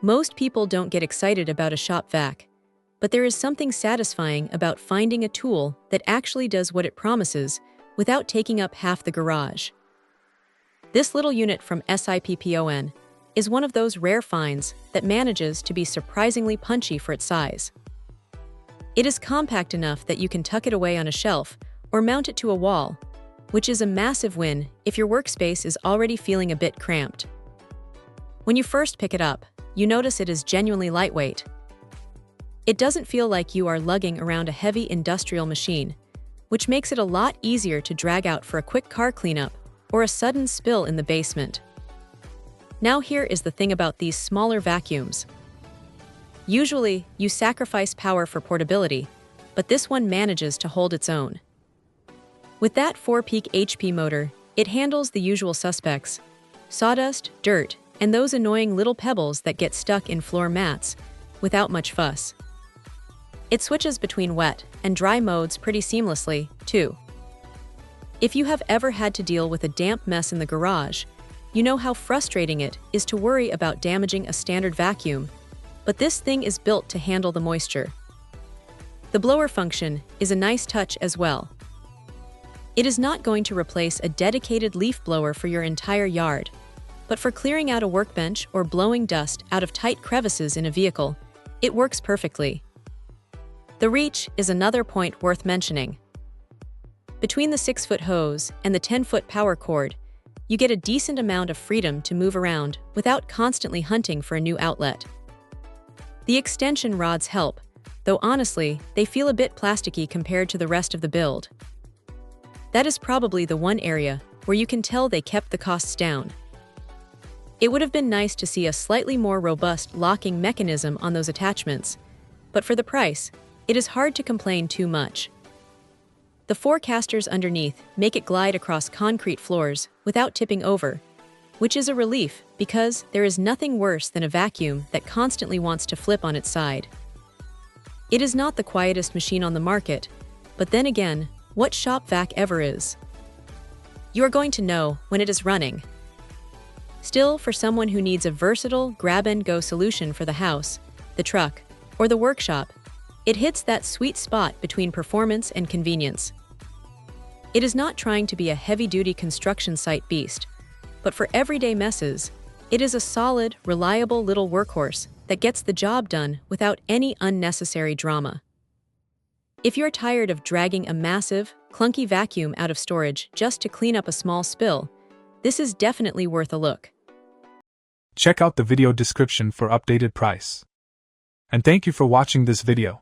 Most people don't get excited about a shop vac, but there is something satisfying about finding a tool that actually does what it promises without taking up half the garage. This little unit from SIPPON is one of those rare finds that manages to be surprisingly punchy for its size. It is compact enough that you can tuck it away on a shelf or mount it to a wall, which is a massive win if your workspace is already feeling a bit cramped. When you first pick it up, you notice it is genuinely lightweight. It doesn't feel like you are lugging around a heavy industrial machine, which makes it a lot easier to drag out for a quick car cleanup or a sudden spill in the basement. Now here is the thing about these smaller vacuums. Usually, you sacrifice power for portability, but this one manages to hold its own. With that 4-peak HP motor, it handles the usual suspects: sawdust, dirt, and those annoying little pebbles that get stuck in floor mats without much fuss. It switches between wet and dry modes pretty seamlessly, too. If you have ever had to deal with a damp mess in the garage, you know how frustrating it is to worry about damaging a standard vacuum, but this thing is built to handle the moisture. The blower function is a nice touch as well. It is not going to replace a dedicated leaf blower for your entire yard, but for clearing out a workbench or blowing dust out of tight crevices in a vehicle, it works perfectly. The reach is another point worth mentioning. Between the 6-foot hose and the 10-foot power cord, you get a decent amount of freedom to move around without constantly hunting for a new outlet. The extension rods help, though honestly, they feel a bit plasticky compared to the rest of the build. That is probably the one area where you can tell they kept the costs down. It would have been nice to see a slightly more robust locking mechanism on those attachments, but for the price, it is hard to complain too much. The 4 casters underneath make it glide across concrete floors without tipping over, which is a relief because there is nothing worse than a vacuum that constantly wants to flip on its side. It is not the quietest machine on the market, but then again, what shop vac ever is? You are going to know when it is running. Still, for someone who needs a versatile grab-and-go solution for the house, the truck, or the workshop, it hits that sweet spot between performance and convenience. It is not trying to be a heavy-duty construction site beast, but for everyday messes, it is a solid, reliable little workhorse that gets the job done without any unnecessary drama. If you're tired of dragging a massive, clunky vacuum out of storage just to clean up a small spill, this is definitely worth a look. Check out the video description for updated price. And thank you for watching this video.